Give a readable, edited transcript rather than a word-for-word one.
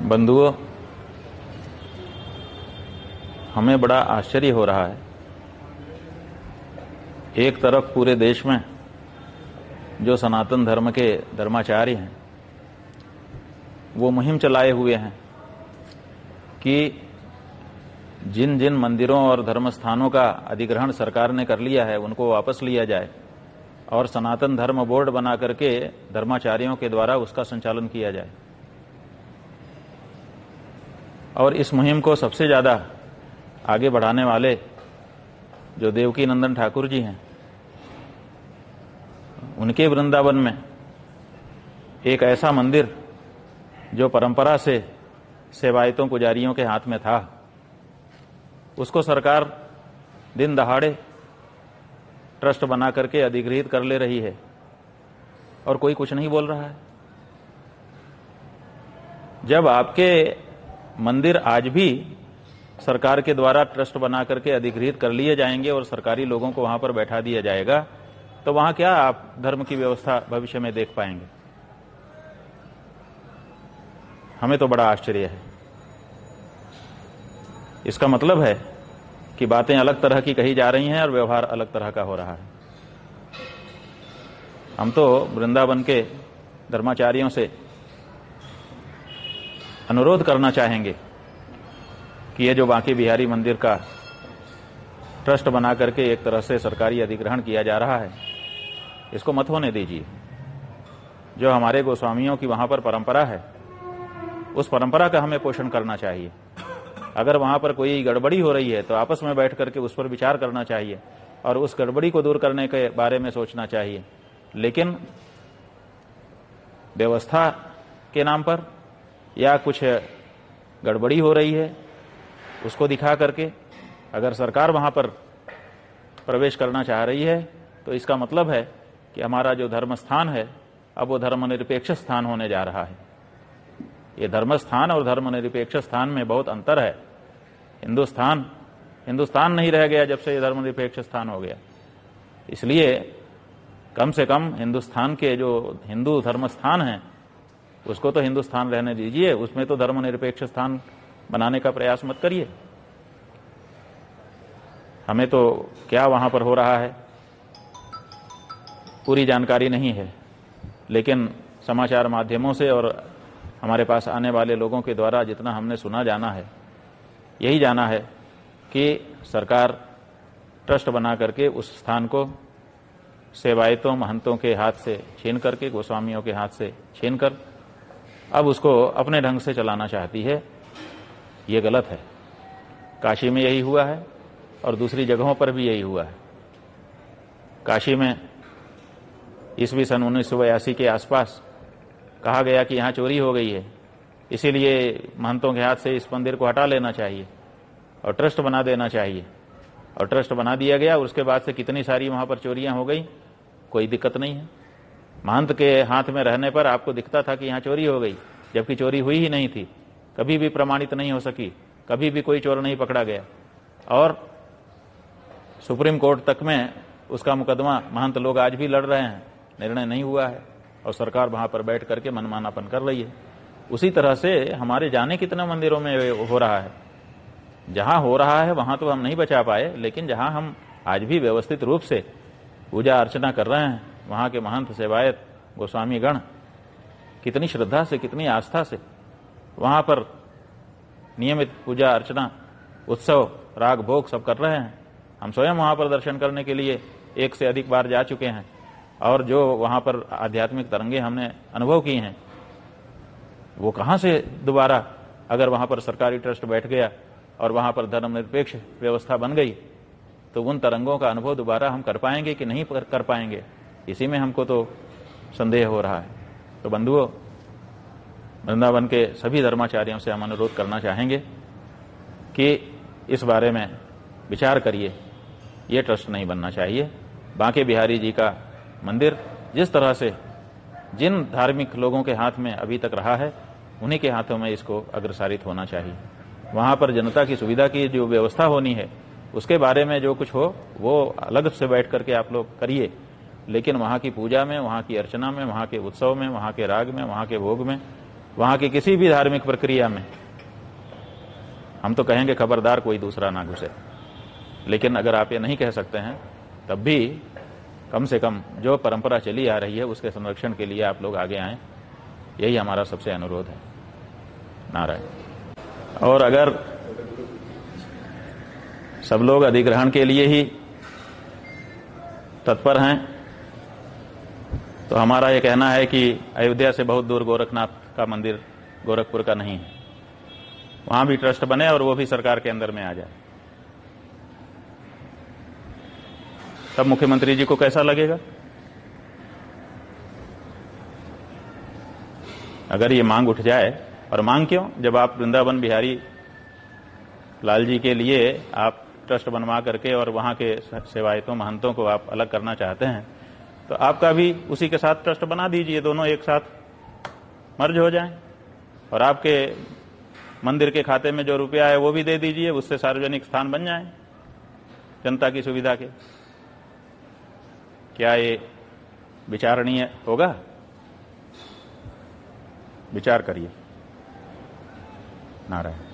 बंधुओं, हमें बड़ा आश्चर्य हो रहा है। एक तरफ पूरे देश में जो सनातन धर्म के धर्माचार्य हैं वो मुहिम चलाए हुए हैं कि जिन जिन मंदिरों और धर्म स्थानों का अधिग्रहण सरकार ने कर लिया है उनको वापस लिया जाए और सनातन धर्म बोर्ड बना करके धर्माचार्यों के द्वारा उसका संचालन किया जाए। और इस मुहिम को सबसे ज्यादा आगे बढ़ाने वाले जो देवकी नंदन ठाकुर जी हैं, उनके वृंदावन में एक ऐसा मंदिर जो परंपरा से सेवायतों पुजारियों के हाथ में था, उसको सरकार दिन दहाड़े ट्रस्ट बना करके अधिग्रहित कर ले रही है और कोई कुछ नहीं बोल रहा है। जब आपके मंदिर आज भी सरकार के द्वारा ट्रस्ट बना करके अधिग्रहित कर लिए जाएंगे और सरकारी लोगों को वहां पर बैठा दिया जाएगा, तो वहां क्या आप धर्म की व्यवस्था भविष्य में देख पाएंगे? हमें तो बड़ा आश्चर्य है। इसका मतलब है कि बातें अलग तरह की कही जा रही हैं और व्यवहार अलग तरह का हो रहा है। हम तो वृंदावन के धर्माचार्यों से अनुरोध करना चाहेंगे कि ये जो बांके बिहारी मंदिर का ट्रस्ट बना करके एक तरह से सरकारी अधिग्रहण किया जा रहा है, इसको मत होने दीजिए। जो हमारे गोस्वामियों की वहां पर परंपरा है, उस परंपरा का हमें पोषण करना चाहिए। अगर वहां पर कोई गड़बड़ी हो रही है तो आपस में बैठ करके उस पर विचार करना चाहिए और उस गड़बड़ी को दूर करने के बारे में सोचना चाहिए। लेकिन व्यवस्था के नाम पर या कुछ गड़बड़ी हो रही है उसको दिखा करके अगर सरकार वहां पर प्रवेश करना चाह रही है, तो इसका मतलब है कि हमारा जो धर्म स्थान है अब वो धर्मनिरपेक्ष स्थान होने जा रहा है। ये धर्म स्थान और धर्मनिरपेक्ष स्थान में बहुत अंतर है। हिंदुस्तान नहीं रह गया जब से ये धर्मनिरपेक्ष स्थान हो गया। इसलिए कम से कम हिंदुस्तान के जो हिंदू धर्म स्थान हैं उसको तो हिंदुस्तान रहने दीजिए, उसमें तो धर्मनिरपेक्ष स्थान बनाने का प्रयास मत करिए। हमें तो क्या वहां पर हो रहा है पूरी जानकारी नहीं है, लेकिन समाचार माध्यमों से और हमारे पास आने वाले लोगों के द्वारा जितना हमने सुना जाना है, यही जाना है कि सरकार ट्रस्ट बना करके उस स्थान को सेवायतों महंतों के हाथ से छीन करके, गोस्वामियों के हाथ से छीन कर अब उसको अपने ढंग से चलाना चाहती है। ये गलत है। काशी में यही हुआ है और दूसरी जगहों पर भी यही हुआ है। काशी में ईस्वी सन 1982 के आसपास कहा गया कि यहां चोरी हो गई है, इसीलिए महंतों के हाथ से इस मंदिर को हटा लेना चाहिए और ट्रस्ट बना देना चाहिए। और ट्रस्ट बना दिया गया। उसके बाद से कितनी सारी वहां पर चोरियां हो गई, कोई दिक्कत नहीं है। महंत के हाथ में रहने पर आपको दिखता था कि यहां चोरी हो गई, जबकि चोरी हुई ही नहीं थी, कभी भी प्रमाणित नहीं हो सकी, कभी भी कोई चोर नहीं पकड़ा गया। और सुप्रीम कोर्ट तक में उसका मुकदमा महंत लोग आज भी लड़ रहे हैं, निर्णय नहीं हुआ है और सरकार वहां पर बैठ करके मनमानापन कर रही है। उसी तरह से हमारे जाने कितने मंदिरों में हो रहा है। जहां हो रहा है वहां तो हम नहीं बचा पाए, लेकिन जहां हम आज भी व्यवस्थित रूप से पूजा अर्चना कर रहे हैं, वहां के महंत सेवायत गोस्वामी गण कितनी श्रद्धा से, कितनी आस्था से वहां पर नियमित पूजा अर्चना, उत्सव, राग भोग सब कर रहे हैं। हम स्वयं वहां पर दर्शन करने के लिए एक से अधिक बार जा चुके हैं और जो वहां पर आध्यात्मिक तरंगे हमने अनुभव की हैं, वो कहां से दोबारा, अगर वहां पर सरकारी ट्रस्ट बैठ गया और वहां पर धर्मनिरपेक्ष व्यवस्था बन गई, तो उन तरंगों का अनुभव दोबारा हम कर पाएंगे कि नहीं कर पाएंगे, इसी में हमको तो संदेह हो रहा है। तो बंधुओं, वृंदावन के सभी धर्माचार्यों से हम अनुरोध करना चाहेंगे कि इस बारे में विचार करिए। ये ट्रस्ट नहीं बनना चाहिए। बांके बिहारी जी का मंदिर जिस तरह से जिन धार्मिक लोगों के हाथ में अभी तक रहा है, उन्हीं के हाथों में इसको अग्रसारित होना चाहिए। वहां पर जनता की सुविधा की जो व्यवस्था होनी है, उसके बारे में जो कुछ हो वो अलग से बैठ करके आप लोग करिए, लेकिन वहां की पूजा में, वहां की अर्चना में, वहां के उत्सव में, वहां के राग में, वहां के भोग में वहां की किसी भी धार्मिक प्रक्रिया में हम तो कहेंगे खबरदार कोई दूसरा ना घुसे, लेकिन अगर आप ये नहीं कह सकते हैं तब भी कम से कम जो परंपरा चली आ रही है उसके संरक्षण के लिए आप लोग आगे आएं, यही हमारा सबसे अनुरोध है। नारायण। और अगर सब लोग अधिग्रहण के लिए ही तत्पर हैं तो हमारा ये कहना है कि अयोध्या से बहुत दूर गोरखनाथ का मंदिर गोरखपुर का नहीं है, वहां भी ट्रस्ट बने और वो भी सरकार के अंदर में आ जाए। तब मुख्यमंत्री जी को कैसा लगेगा? अगर ये मांग उठ जाए, और मांग क्यों, जब आप वृंदावन बिहारी लाल जी के लिए आप ट्रस्ट बनवा करके और वहां के सेवायतों महंतों को आप अलग करना चाहते हैं, तो आपका भी उसी के साथ ट्रस्ट बना दीजिए, दोनों एक साथ मर्ज हो जाएं, और आपके मंदिर के खाते में जो रुपया है वो भी दे दीजिए, उससे सार्वजनिक स्थान बन जाएं जनता की सुविधा के। क्या ये विचारणीय होगा? विचार करिए। नारायण।